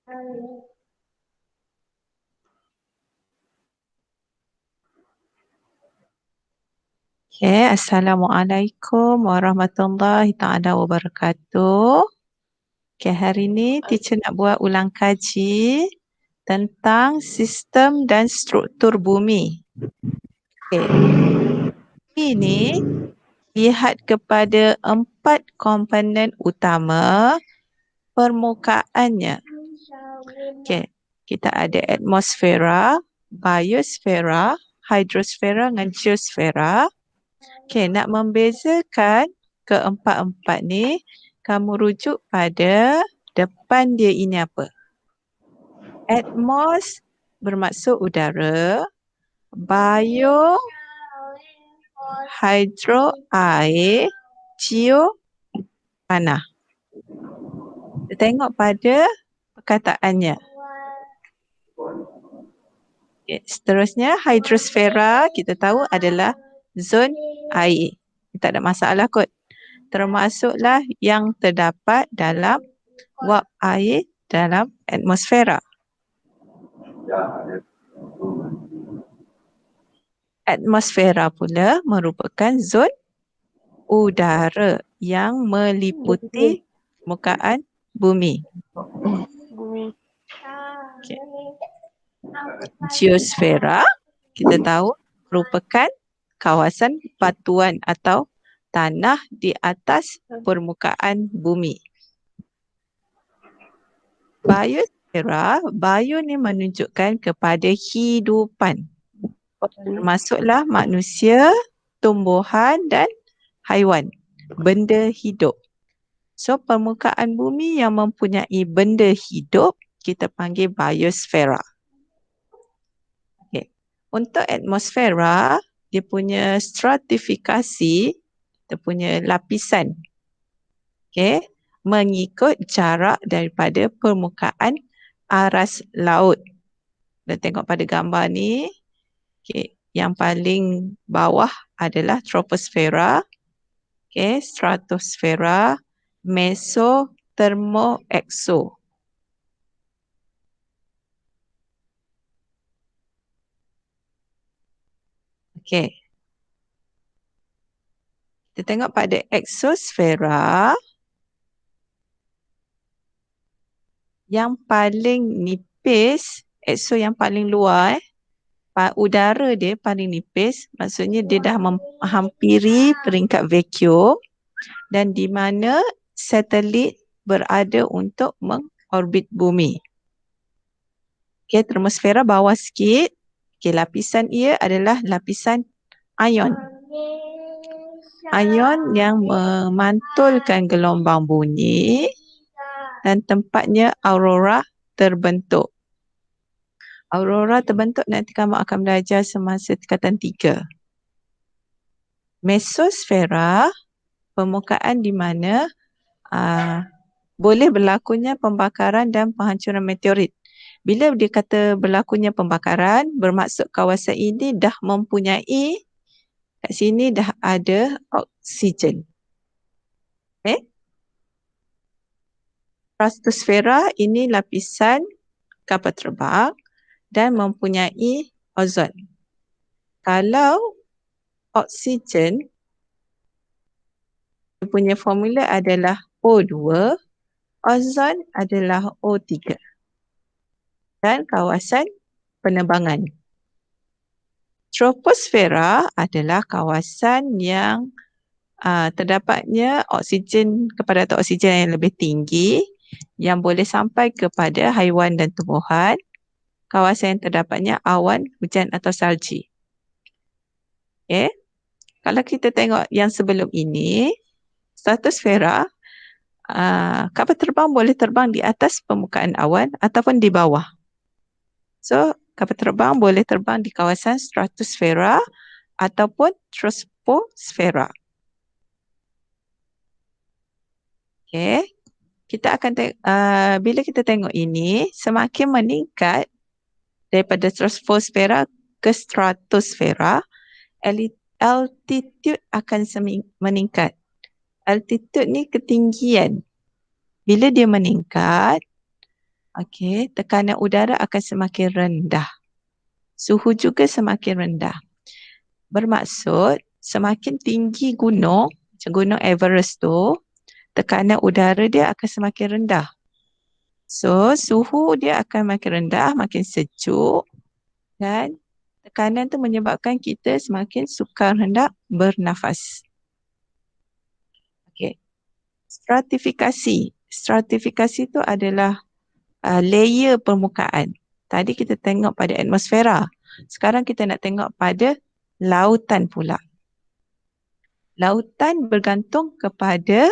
Okay, Assalamualaikum warahmatullahi taala wabarakatuh. Okay, hari ni teacher nak buat ulang kaji tentang sistem dan struktur bumi. Okay. Ini lihat kepada 4 komponen utama permukaannya. Okay. Kita ada atmosfera, biosfera, hidrosfera dengan geosfera. Okay, nak membezakan keempat-empat ni, kamu rujuk pada depan dia ini apa? Atmos bermaksud udara, bio, hidro, air, geo, tanah. Kita tengok pada perkataannya. Okay, seterusnya, hidrosfera kita tahu adalah zon air. Tak ada masalah kot. Termasuklah yang terdapat dalam wap air dalam atmosfera. Atmosfera pula merupakan zon udara yang meliputi permukaan bumi. Okay. Geosfera kita tahu merupakan kawasan batuan atau tanah di atas permukaan bumi. Biosfera, bio ni menunjukkan kepada hidupan. Termasuklah manusia, tumbuhan dan haiwan, benda hidup. So permukaan bumi yang mempunyai benda hidup kita panggil biosfera. Okay. Untuk atmosfera, dia punya stratifikasi, dia punya lapisan. Okay. Mengikut jarak daripada permukaan aras laut. Kita tengok pada gambar ni. Okay. Yang paling bawah adalah troposfera. Okay. Stratosfera, meso, termo, exo. Okay. Kita tengok pada exosfera. Yang paling nipis, exo yang paling luar, udara dia paling nipis, maksudnya dia dah menghampiri peringkat vacuum dan di mana satelit berada untuk mengorbit bumi. Okay, termosfera bawah sikit. Okay, lapisan ia adalah lapisan ion. Ion yang memantulkan gelombang bunyi dan tempatnya aurora terbentuk. Aurora terbentuk nanti kamu akan belajar semasa tingkatan 3. Mesosfera, permukaan di mana boleh berlakunya pembakaran dan penghancuran meteorit. Bila dia kata berlakunya pembakaran, bermaksud kawasan ini dah mempunyai, kat sini dah ada oksigen. Okay. Stratosfera ini lapisan kapal terbang dan mempunyai ozon. Kalau oksigen, dia punya formula adalah O2, ozon adalah O3. Dan kawasan penerbangan. Troposfera adalah kawasan yang terdapatnya oksigen, kepadatan oksigen yang lebih tinggi yang boleh sampai kepada haiwan dan tumbuhan. Kawasan yang terdapatnya awan, hujan atau salji. Okay. Kalau kita tengok yang sebelum ini, stratosfera, kapal terbang boleh terbang di atas permukaan awan ataupun di bawah. So, kapal terbang boleh terbang di kawasan stratosfera ataupun troposfera. Okay. Kita akan bila kita tengok ini, semakin meningkat daripada troposfera ke stratosfera, altitude akan meningkat. Altitude ni ketinggian. Bila dia meningkat, Okey, tekanan udara akan semakin rendah. Suhu juga semakin rendah. Bermaksud semakin tinggi gunung, macam gunung Everest tu, tekanan udara dia akan semakin rendah. So, suhu dia akan makin rendah, makin sejuk dan tekanan tu menyebabkan kita semakin sukar hendak bernafas. Okey. Stratifikasi. Stratifikasi tu adalah layer permukaan. Tadi kita tengok pada atmosfera. Sekarang kita nak tengok pada lautan pula. Lautan bergantung kepada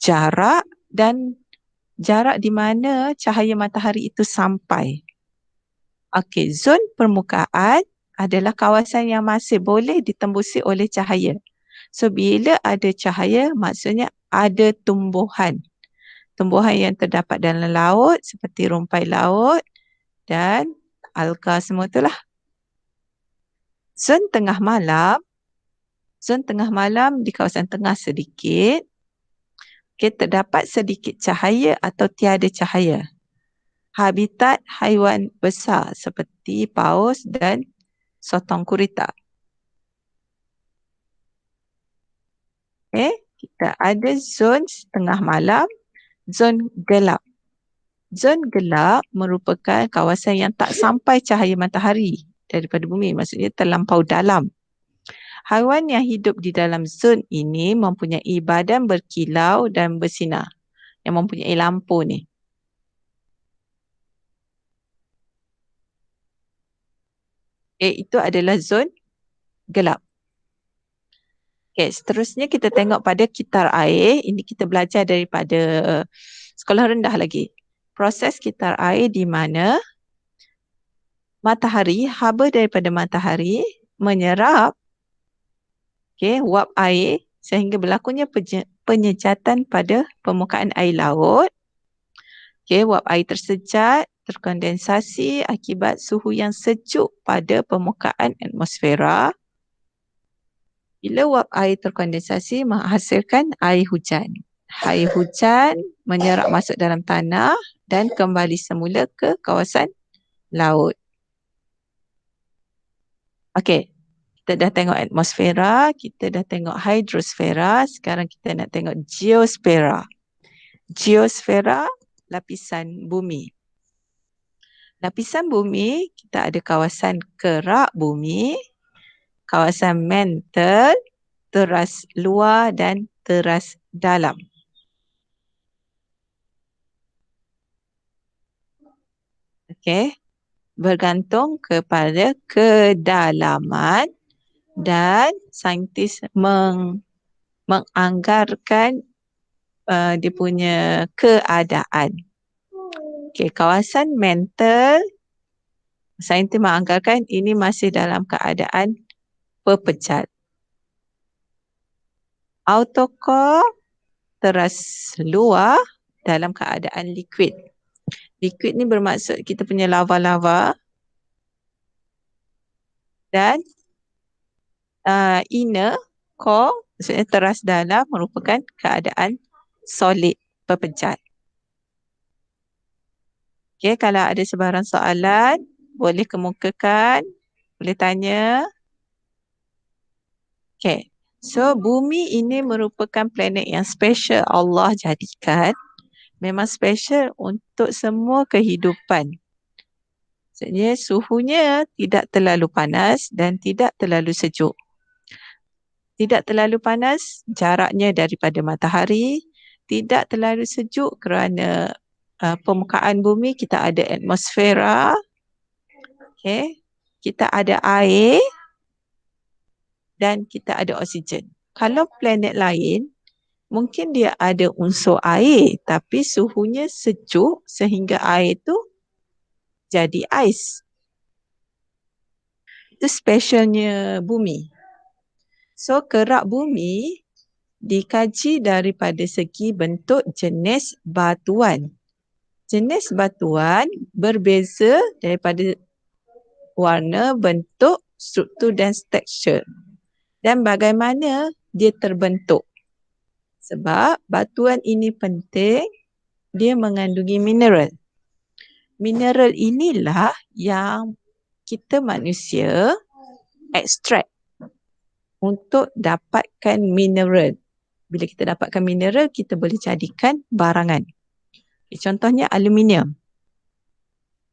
jarak dan jarak di mana cahaya matahari itu sampai. Okey, zon permukaan adalah kawasan yang masih boleh ditembusi oleh cahaya. So, bila ada cahaya, maksudnya ada tumbuhan. Tumbuhan yang terdapat dalam laut seperti rumpai laut dan alga semua itulah. Zon tengah malam di kawasan tengah sedikit, terdapat sedikit cahaya atau tiada cahaya. Habitat haiwan besar seperti paus dan sotong gurita. Kita ada zon tengah malam, zon gelap. Zon gelap merupakan kawasan yang tak sampai cahaya matahari daripada bumi, maksudnya terlampau dalam. Haiwan yang hidup di dalam zon ini mempunyai badan berkilau dan bersinar, yang mempunyai lampu ni. Itu adalah zon gelap. Seterusnya kita tengok pada kitar air. Ini kita belajar daripada sekolah rendah lagi. Proses kitar air di mana matahari, haba daripada matahari menyerap wap air sehingga berlakunya penyejatan pada permukaan air laut. Wap air tersejat, terkondensasi akibat suhu yang sejuk pada permukaan atmosfera. Bila wap air terkondensasi menghasilkan air hujan. Air hujan menyerap masuk dalam tanah dan kembali semula ke kawasan laut. Okey, kita dah tengok atmosfera, kita dah tengok hidrosfera, sekarang kita nak tengok geosfera. Geosfera, lapisan bumi. Lapisan bumi, kita ada kawasan kerak bumi, kawasan mantle, teras luar dan teras dalam. Okey, bergantung kepada kedalaman dan saintis menganggarkan dia punya keadaan. Okey, kawasan mantle, saintis menganggarkan ini masih dalam keadaan berpecat. Autocore, teras luar dalam keadaan liquid. Liquid ni bermaksud kita punya lava-lava dan inner core, maksudnya teras dalam merupakan keadaan solid, berpecat. Okey, kalau ada sebarang soalan, boleh kemukakan, boleh tanya. Okey, so bumi ini merupakan planet yang special Allah jadikan. Memang special untuk semua kehidupan. Maksudnya suhunya tidak terlalu panas dan tidak terlalu sejuk. Tidak terlalu panas, jaraknya daripada matahari. Tidak terlalu sejuk kerana permukaan bumi kita ada atmosfera. Kita ada air dan kita ada oksigen. Kalau planet lain, mungkin dia ada unsur air tapi suhunya sejuk sehingga air itu jadi ais. Itu specialnya bumi. So, kerak bumi dikaji daripada segi bentuk jenis batuan. Jenis batuan berbeza daripada warna, bentuk, struktur dan tekstur. Dan bagaimana dia terbentuk. Sebab batuan ini penting dia mengandungi mineral. Mineral inilah yang kita manusia ekstrak untuk dapatkan mineral. Bila kita dapatkan mineral, kita boleh jadikan barangan. Contohnya aluminium.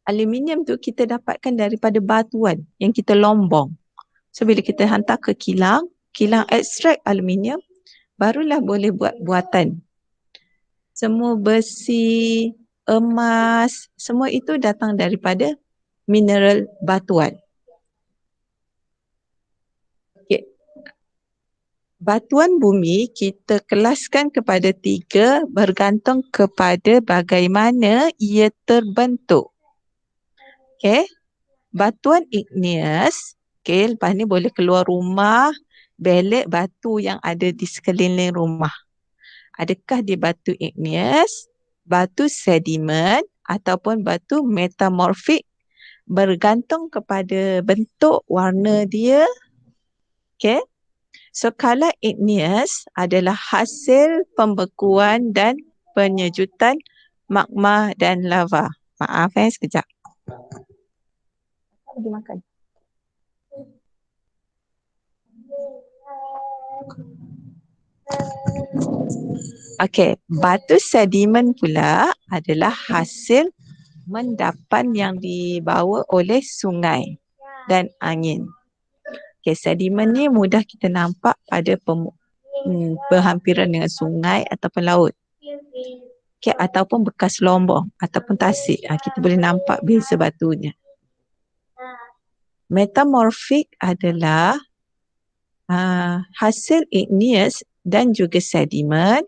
Aluminium tu kita dapatkan daripada batuan yang kita lombong. So bila kita hantar ke kilang, kilang ekstrak aluminium, barulah boleh buat buatan. Semua besi, emas, semua itu datang daripada mineral batuan. Okay. Batuan bumi kita kelaskan kepada 3 bergantung kepada bagaimana ia terbentuk. Okay. Batuan igneous, okay, lepas ni boleh keluar rumah, belek batu yang ada di sekeliling rumah. Adakah dia batu igneous, batu sedimen ataupun batu metamorfik, bergantung kepada bentuk warna dia. Okay. So kalau igneous adalah hasil pembekuan dan penyejutan magma dan lava. Maaf sekejap. Lagi makan. Okey, batu sedimen pula adalah hasil endapan yang dibawa oleh sungai dan angin. Okey, sedimen ni mudah kita nampak pada berhampiran dengan sungai ataupun laut. Okey, ataupun bekas lombong ataupun tasik. Kita boleh nampak beza batunya. Metamorfik adalah hasil igneous dan juga sedimen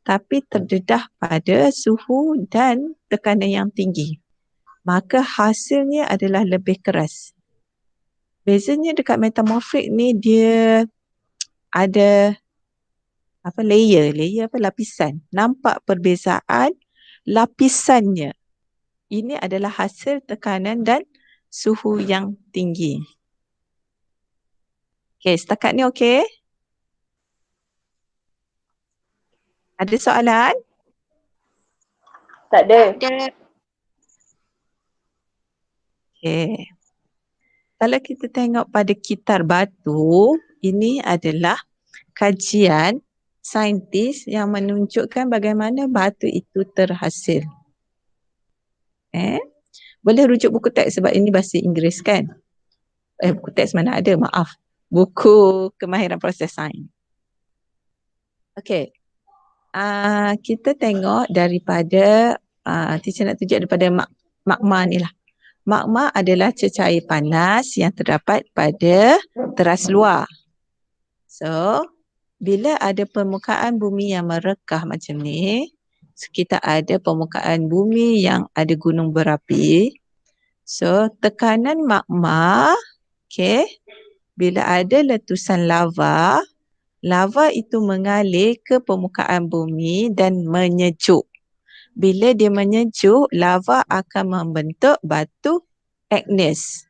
tapi terdedah pada suhu dan tekanan yang tinggi. Maka hasilnya adalah lebih keras. Bezanya dekat metamorfik ni dia ada layer lapisan. Nampak perbezaan lapisannya. Ini adalah hasil tekanan dan suhu yang tinggi. Okey, setakat ni okey? Ada soalan? Tak ada. Okey. Kalau kita tengok pada kitar batu, ini adalah kajian saintis yang menunjukkan bagaimana batu itu terhasil. Boleh rujuk buku teks sebab ini bahasa Inggeris kan? Buku teks mana ada, maaf. Buku kemahiran proses sains. Okey. Kita tengok daripada teacher nak tunjuk daripada magma ni lah. Magma adalah cecair panas yang terdapat pada teras luar. So, bila ada permukaan bumi yang merekah macam ni, kita ada permukaan bumi yang ada gunung berapi. So, tekanan magma, okay, bila ada letusan lava, lava itu mengalir ke permukaan bumi dan menyejuk. Bila dia menyejuk, lava akan membentuk batu igneous.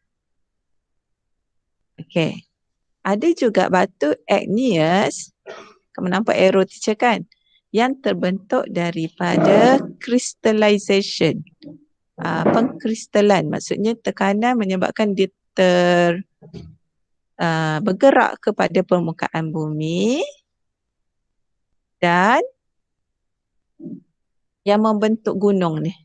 Okey. Ada juga batu igneous, kamu nampak arrow teacher kan? Yang terbentuk daripada crystallization. Pengkristalan, maksudnya tekanan menyebabkan dia bergerak kepada permukaan bumi dan yang membentuk gunung ni.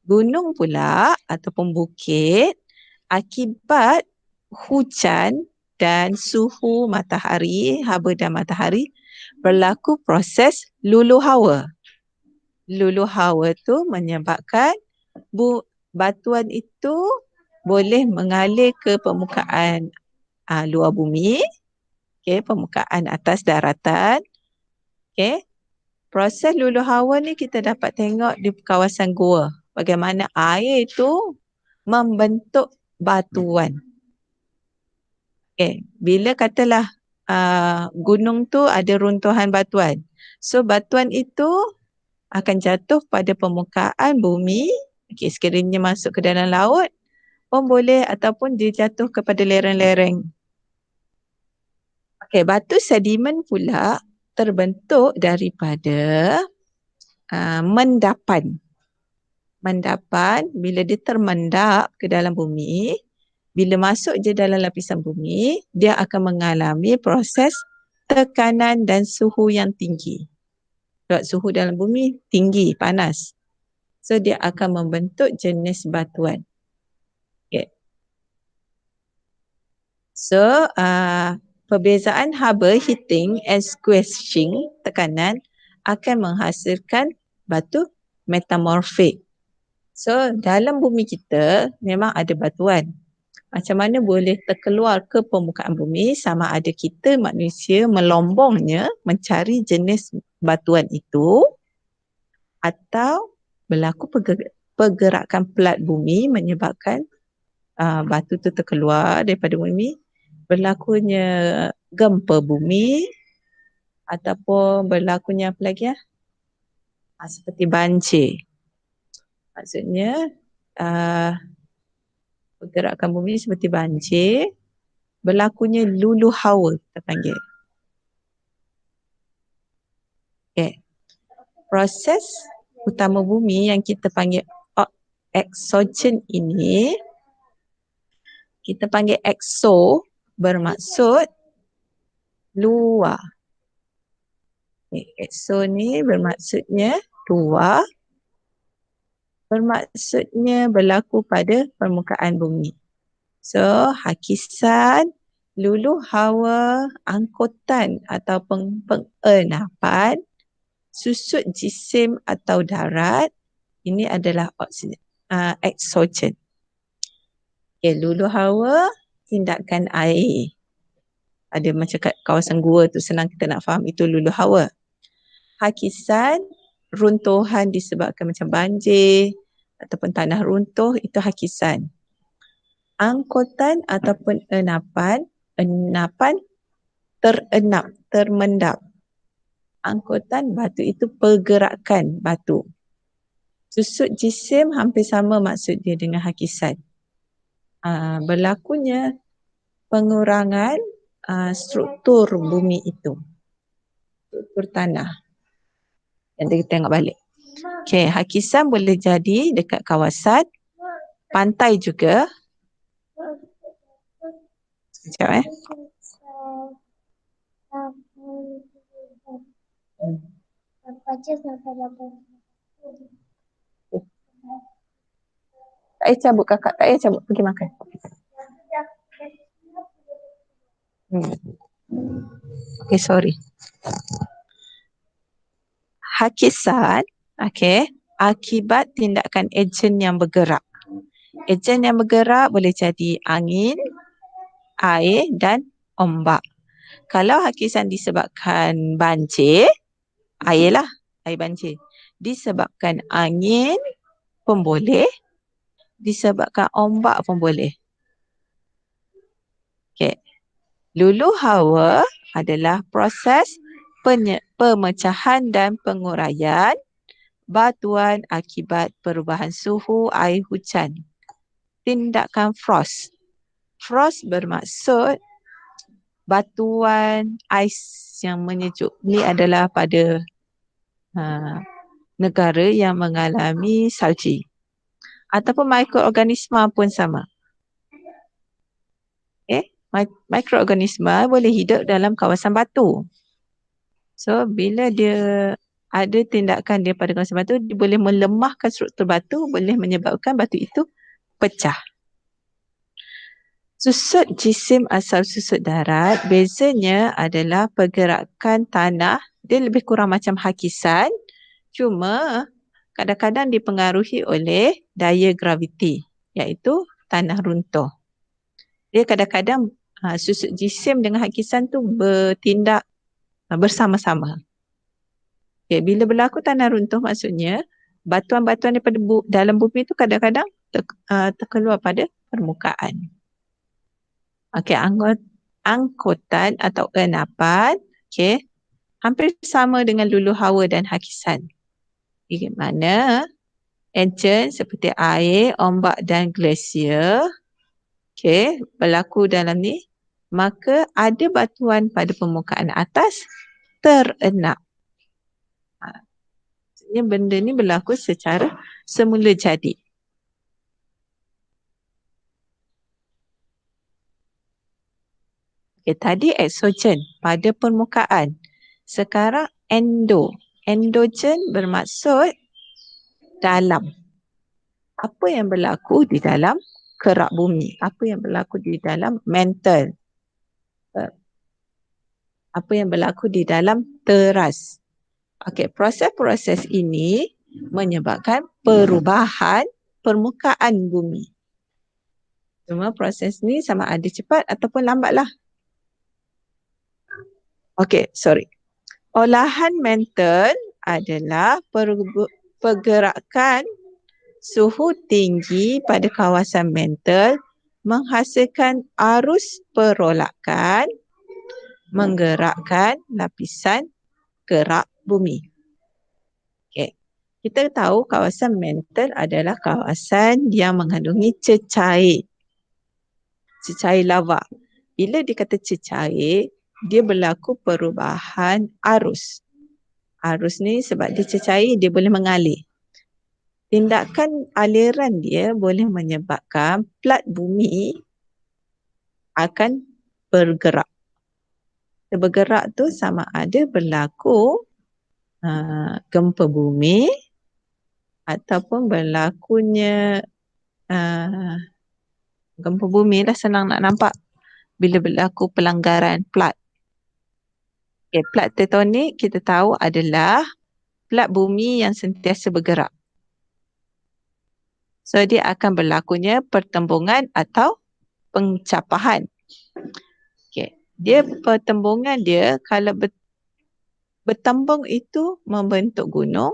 Gunung pula ataupun bukit akibat hujan dan suhu matahari, haba dan matahari berlaku proses luluh hawa. Luluh hawa tu menyebabkan batuan itu boleh mengalir ke permukaan luar bumi, okay, permukaan atas daratan. Okay. Proses luluh hawa ni kita dapat tengok di kawasan gua. Bagaimana air itu membentuk batuan. Okay. Bila katalah gunung tu ada runtuhan batuan. So batuan itu akan jatuh pada permukaan bumi. Okay, sekiranya masuk ke dalam laut pun boleh ataupun dia jatuh kepada lereng-lereng. Okay, batu sedimen pula terbentuk daripada mendapan. Mendapan, bila dia termendap ke dalam bumi, bila masuk je dalam lapisan bumi, dia akan mengalami proses tekanan dan suhu yang tinggi. Sebab suhu dalam bumi tinggi, panas. So, dia akan membentuk jenis batuan. Okay. So, perbezaan haba, heating and squashing, tekanan, akan menghasilkan batu metamorfik. So, dalam bumi kita memang ada batuan. Macam mana boleh terkeluar ke permukaan bumi sama ada kita manusia melombongnya mencari jenis batuan itu atau berlaku pergerakan pelat bumi menyebabkan batu tu terkeluar daripada bumi, berlakunya gempa bumi ataupun berlakunya apa lagi seperti banjir. Maksudnya pergerakan bumi seperti banjir, berlakunya lulu hawa kita panggil. Okay. Proses utama bumi yang kita panggil exogen ini, kita panggil exo bermaksud luar. Exo ni bermaksudnya luar, bermaksudnya berlaku pada permukaan bumi. So, hakisan, lulu hawa, angkutan ataupun pengenapan, susut jisim atau darat, ini adalah exogen. Okay, lulu hawa, tindakan air. Ada macam kat kawasan gua tu senang kita nak faham itu lulu hawa. Hakisan, runtuhan disebabkan macam banjir ataupun tanah runtuh, itu hakisan. Angkutan ataupun enapan terenap, termendap. Angkutan batu itu pergerakan batu. Susut jisim hampir sama maksud dia dengan hakisan. Berlakunya pengurangan struktur bumi itu. Struktur tanah. Nanti kita tengok balik. Okay, hakisan boleh jadi dekat kawasan pantai juga. Sekejap Tak payah cabut kakak, tak payah cabut, pergi makan. Okay, sorry. Hakisan, okay, akibat tindakan ejen yang bergerak. Ejen yang bergerak boleh jadi angin, air dan ombak. Kalau hakisan disebabkan banjir, air lah, air banjir. Disebabkan angin pun boleh, disebabkan ombak pun boleh. Okay. Lulu hawa adalah proses pemecahan dan penguraian batuan akibat perubahan suhu air hujan. Tindakan frost. Frost bermaksud batuan ais yang menyejuk. Ini adalah pada negara yang mengalami salji. Ataupun mikroorganisma pun sama. Mikroorganisma boleh hidup dalam kawasan batu. So, bila dia ada tindakan dia pada kawasan batu, dia boleh melemahkan struktur batu, boleh menyebabkan batu itu pecah. Susut jisim asal susut darat, bezanya adalah pergerakan tanah, dia lebih kurang macam hakisan, cuma kadang-kadang dipengaruhi oleh daya graviti, iaitu tanah runtuh. Dia kadang-kadang susut jisim dengan hakisan tu bertindak bersama-sama. Okay, bila berlaku tanah runtuh maksudnya batuan-batuan daripada dalam bumi itu kadang-kadang terkeluar pada permukaan. Okey, angkutan atau enapan, okey, hampir sama dengan lulu hawa dan hakisan. Di mana ejen seperti air, ombak dan glasier, okey, berlaku dalam ni, maka ada batuan pada permukaan atas terenap. Maksudnya benda ni berlaku secara semula jadi. Okay, tadi eksogen pada permukaan. Sekarang endo. Endogen bermaksud dalam. Apa yang berlaku di dalam kerak bumi? Apa yang berlaku di dalam mantle? Apa yang berlaku di dalam teras? Okey, proses-proses ini menyebabkan perubahan permukaan bumi. Cuma proses ni sama ada cepat ataupun lambatlah. Okey, sorry. Olahan mantle adalah pergerakan suhu tinggi pada kawasan mantle menghasilkan arus perolakan menggerakkan lapisan kerak bumi. Okay. Kita tahu kawasan mantle adalah kawasan yang mengandungi cecair. Cecair lava. Bila dikata cecair, dia berlaku perubahan arus. Arus ni sebab dia cecair, dia boleh mengalir. Tindakan aliran dia boleh menyebabkan plat bumi akan bergerak. Bergerak tu sama ada berlaku gempa bumi ataupun berlakunya gempa bumi lah, senang nak nampak bila berlaku pelanggaran plat. Okay, plat tektonik kita tahu adalah plat bumi yang sentiasa bergerak. So dia akan berlakunya pertembungan atau pencapahan. Okay. Dia pertembungan dia kalau bertembung itu membentuk gunung.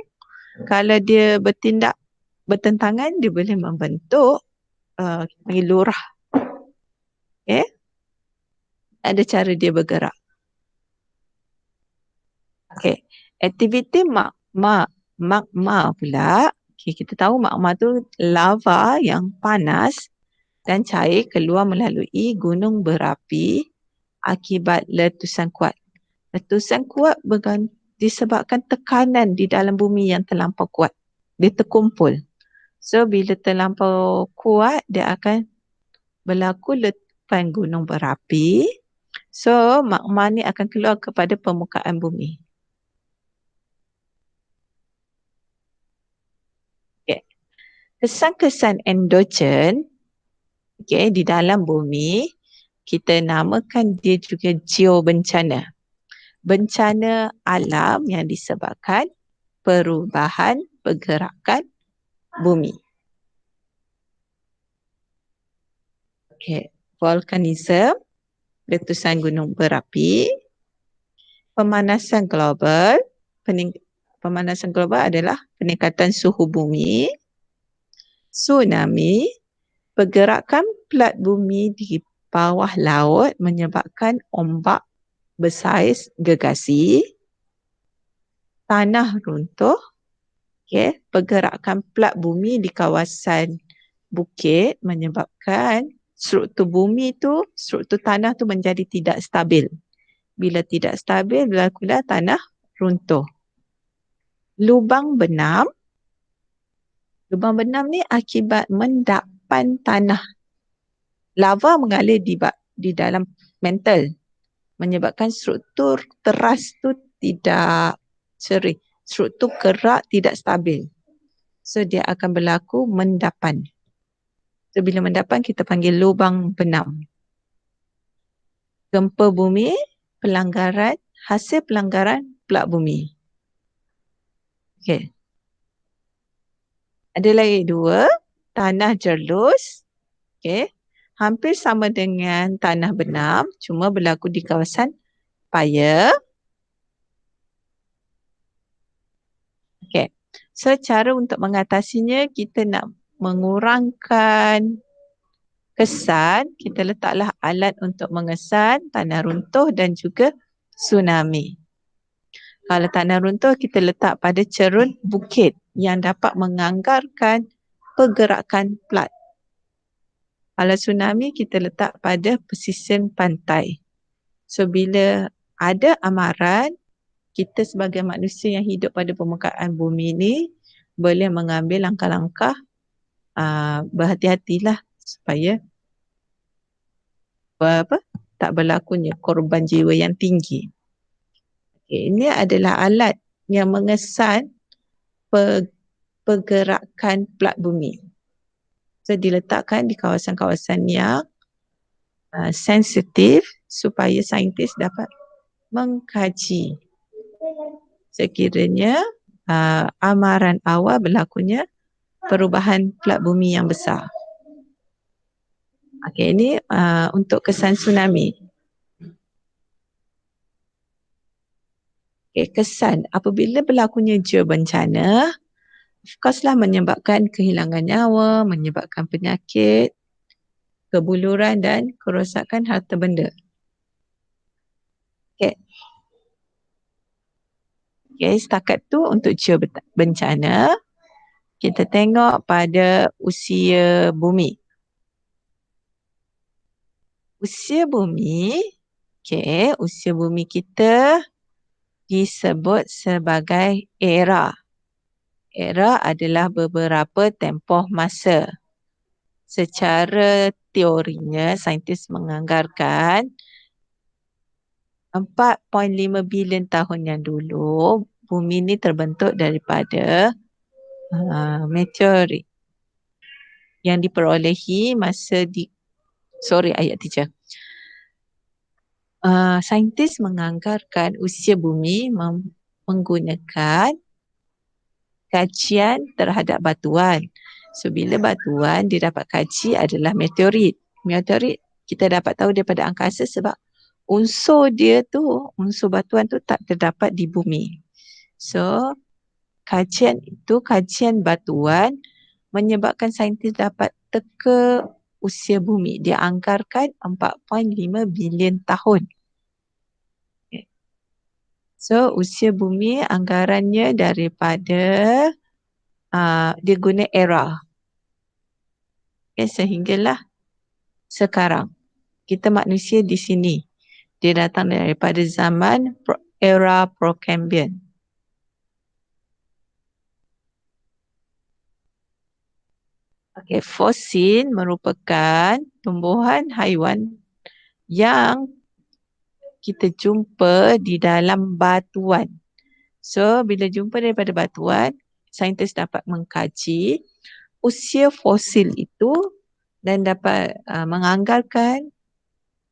Kalau dia bertindak bertentangan, dia boleh membentuk lurah. Okay. Ada cara dia bergerak. Okay. Aktiviti magma pula. Okay, kita tahu magma tu lava yang panas dan cair keluar melalui gunung berapi akibat letusan kuat. Letusan kuat disebabkan tekanan di dalam bumi yang terlampau kuat. Dia terkumpul. So bila terlampau kuat, dia akan berlaku letupan gunung berapi. So magma ni akan keluar kepada permukaan bumi. Okay. Kesan-kesan endogen di dalam bumi, kita namakan dia juga geobencana. Bencana alam yang disebabkan perubahan pergerakan bumi. Okay. Volkanisme, letusan gunung berapi, pemanasan global. Pemanasan global adalah peningkatan suhu bumi, tsunami, pergerakan plat bumi di bawah laut menyebabkan ombak bersaiz gergasi, tanah runtuh, pergerakan plat bumi di kawasan bukit menyebabkan struktur bumi tu, struktur tanah tu menjadi tidak stabil. Bila tidak stabil, berlakulah tanah runtuh. Lubang benam. Lubang benam ni akibat mendapan tanah. Lava mengalir di dalam mantle menyebabkan struktur teras tu tidak seri. Struktur kerak tidak stabil. So dia akan berlaku mendapan. So bila mendapan kita panggil lubang benam. Gempa bumi, hasil pelanggaran plat bumi. Okay. Ada lagi dua, tanah jerlus. Okay. Hampir sama dengan tanah benam, cuma berlaku di kawasan paya. Okay. So cara untuk mengatasinya, kita nak mengurangkan kesan, kita letaklah alat untuk mengesan tanah runtuh dan juga tsunami. Kalau tanah runtuh, kita letak pada cerun bukit yang dapat menganggarkan pergerakan plat. Kalau tsunami, kita letak pada pesisir pantai. So bila ada amaran, kita sebagai manusia yang hidup pada permukaan bumi ni boleh mengambil langkah-langkah berhati-hatilah supaya tak berlakunya korban jiwa yang tinggi. Okay, ini adalah alat yang mengesan pergerakan plat bumi. So diletakkan di kawasan-kawasan yang sensitif supaya saintis dapat mengkaji sekiranya amaran awal berlakunya perubahan plat bumi yang besar. Okey, ini untuk kesan tsunami. Okay, kesan apabila berlakunya bencana, of course lah menyebabkan kehilangan nyawa, menyebabkan penyakit, kebuluran dan kerosakan harta benda. Okay. Okay, setakat tu untuk bencana. Kita tengok pada usia bumi. Usia bumi, okay, usia bumi kita disebut sebagai era. Era adalah beberapa tempoh masa. Secara teorinya, saintis menganggarkan 4.5 bilion tahun yang dulu, bumi ni terbentuk daripada meteorit yang diperolehi masa ayat 3. Saintis menganggarkan usia bumi menggunakan kajian terhadap batuan. So bila batuan didapat kaji adalah meteorit. Meteorit kita dapat tahu daripada angkasa sebab unsur batuan tu tak terdapat di bumi. So kajian batuan menyebabkan saintis dapat teka usia bumi. Dia anggarkan 4.5 bilion tahun. So usia bumi anggarannya daripada dia guna era. Okay, sehinggalah sekarang kita manusia di sini. Dia datang daripada zaman era Precambrian. Okay, fosil merupakan tumbuhan haiwan yang kita jumpa di dalam batuan. So, bila jumpa daripada batuan, saintis dapat mengkaji usia fosil itu dan dapat menganggarkan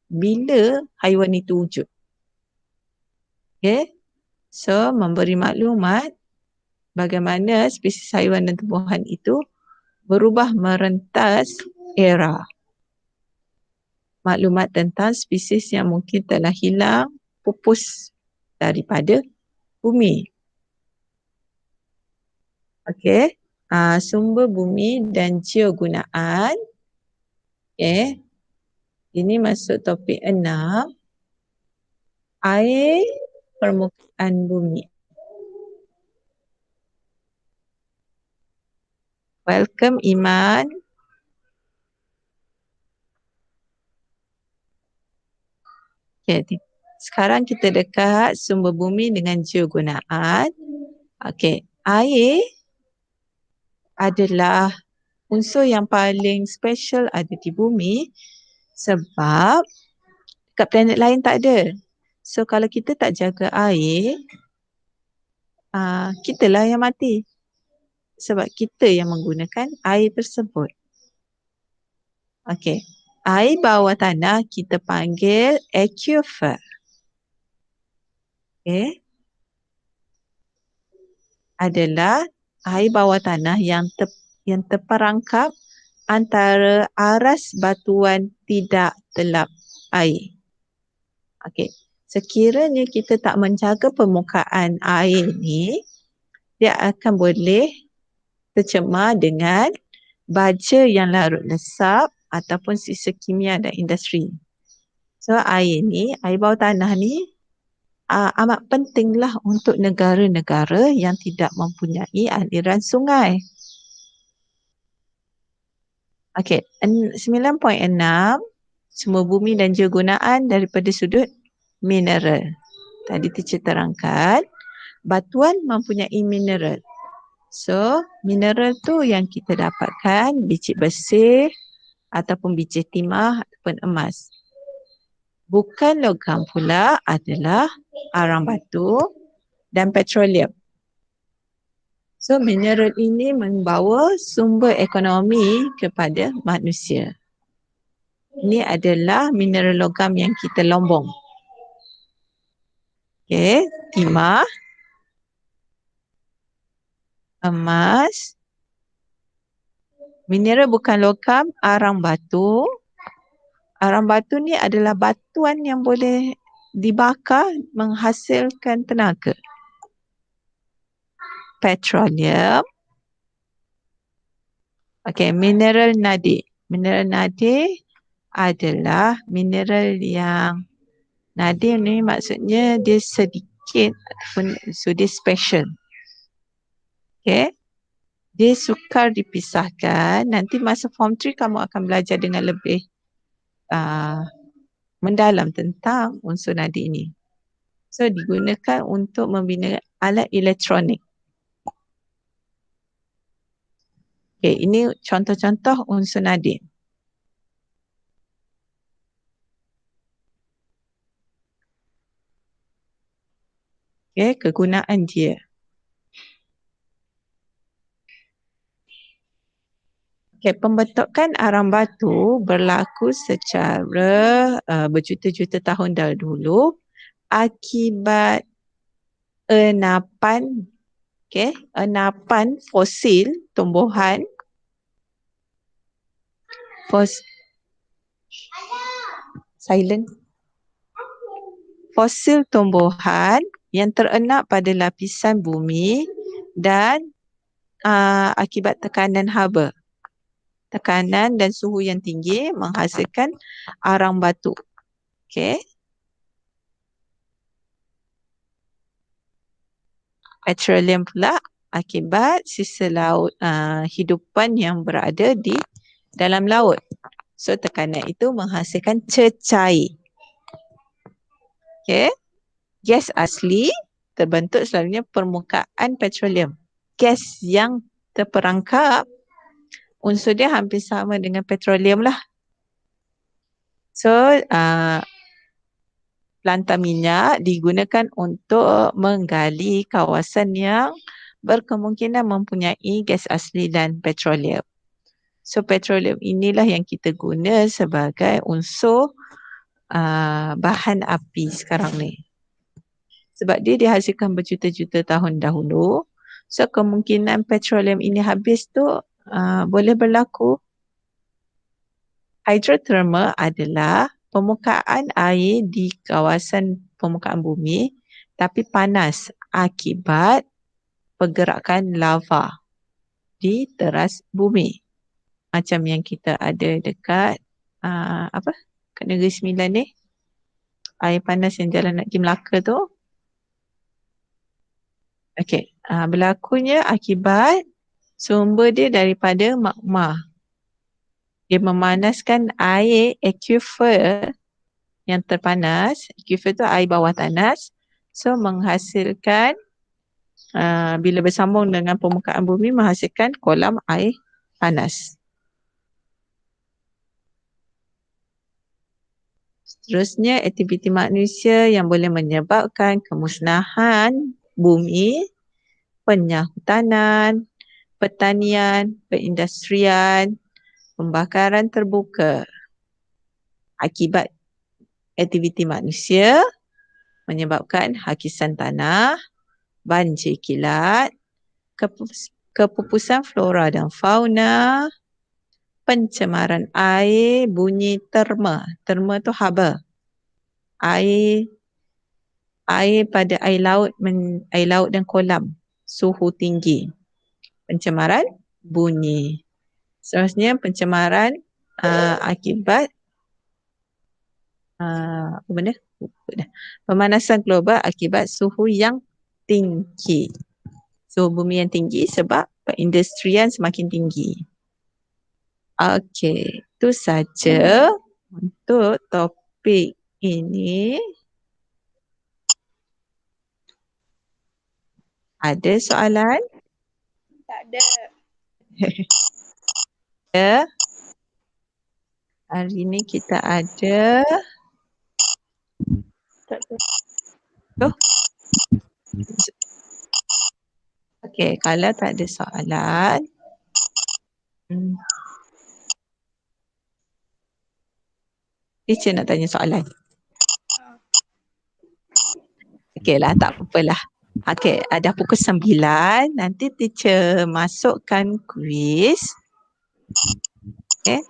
bila haiwan itu wujud. Okay. So, memberi maklumat bagaimana spesies haiwan dan tumbuhan itu berubah merentas era. Maklumat tentang spesies yang mungkin telah hilang, pupus daripada bumi. Okey, sumber bumi dan geogunaan. Okey, ini masuk topik 6. Air permukaan bumi. Welcome Iman. Okay, sekarang kita dekat sumber bumi dengan geogunaan. Okey, air adalah unsur yang paling special ada di bumi sebab kat planet lain tak ada. So kalau kita tak jaga air, kitalah yang mati. Sebab kita yang menggunakan air tersebut. Okey. Air bawah tanah kita panggil aquifer. Okey. Adalah air bawah tanah yang terperangkap antara aras batuan tidak telap air. Okey. Sekiranya kita tak menjaga permukaan air ni, dia akan boleh tercemar dengan baja yang larut lesap ataupun sisa kimia dan industri. So air bawah tanah ni amat pentinglah untuk negara-negara yang tidak mempunyai aliran sungai. Okey, 9.6 sumber bumi dan geogunaan daripada sudut mineral. Tadi teacher terangkan Batuan mempunyai mineral. So, mineral tu yang kita dapatkan biji bersih ataupun biji timah ataupun emas. Bukan logam pula adalah arang batu dan petroleum. So, mineral ini membawa sumber ekonomi kepada manusia. Ini adalah mineral logam yang kita lombong. Okey, timah, emas, mineral bukan logam, arang batu. Arang batu ni adalah batuan yang boleh dibakar menghasilkan tenaga. Petroleum. Okey, mineral nadir. Mineral nadir adalah mineral yang nadir ni maksudnya dia sedikit ataupun so dia special. Okey. Dia sukar dipisahkan. Nanti masa form 3 kamu akan belajar dengan lebih mendalam tentang unsur nadir ini. So digunakan untuk membina alat elektronik. Okay, ini contoh-contoh unsur nadir. Okay, kegunaan dia. Okay, pembentukan arang batu berlaku secara berjuta-juta tahun dahulu akibat enapan fosil tumbuhan fosil tumbuhan yang terenap pada lapisan bumi dan akibat tekanan haba. Tekanan dan suhu yang tinggi menghasilkan arang batu. Okey. Petroleum pula akibat sisa laut hidupan yang berada di dalam laut. So tekanan itu menghasilkan cecair. Okey. Gas asli terbentuk selalunya permukaan petroleum. Gas yang terperangkap unsur dia hampir sama dengan petroleum lah. So plantan minyak digunakan untuk menggali kawasan yang berkemungkinan mempunyai gas asli dan petroleum. So petroleum inilah yang kita guna sebagai unsur bahan api sekarang ni. Sebab dia dihasilkan berjuta-juta tahun dahulu. So kemungkinan petroleum ini habis tu boleh berlaku. Hydrothermal adalah permukaan air di kawasan permukaan bumi tapi panas akibat pergerakan lava di teras bumi. Macam yang kita ada dekat kat Negeri Sembilan ni. Air panas yang jalan nak pergi Melaka tu. Okey, berlakunya akibat sumber dia daripada magma. Dia memanaskan air aquifer yang terpanas. Aquifer tu air bawah tanah. So menghasilkan bila bersambung dengan permukaan bumi menghasilkan kolam air panas. Seterusnya aktiviti manusia yang boleh menyebabkan kemusnahan bumi, penyahutanan, pertanian, perindustrian, pembakaran terbuka. Akibat aktiviti manusia menyebabkan hakisan tanah, banjir kilat, kepupusan flora dan fauna, pencemaran air, bunyi terma. Terma tu haba. Air pada air laut dan kolam. Suhu tinggi. Pencemaran bunyi. Seterusnya pencemaran akibat apa benda? Pemanasan global akibat suhu yang tinggi. Suhu bumi yang tinggi sebab perindustrian semakin tinggi. Okey, itu saja untuk topik ini. Ada soalan? Tak ada. Ya. Hari ni kita ada Tak ada. tu. Okey, kalau tak ada soalan, teacher nak tanya soalan. Okey lah, tak apalah. Okey, dah pukul 9. Nanti teacher masukkan kuis. Okey.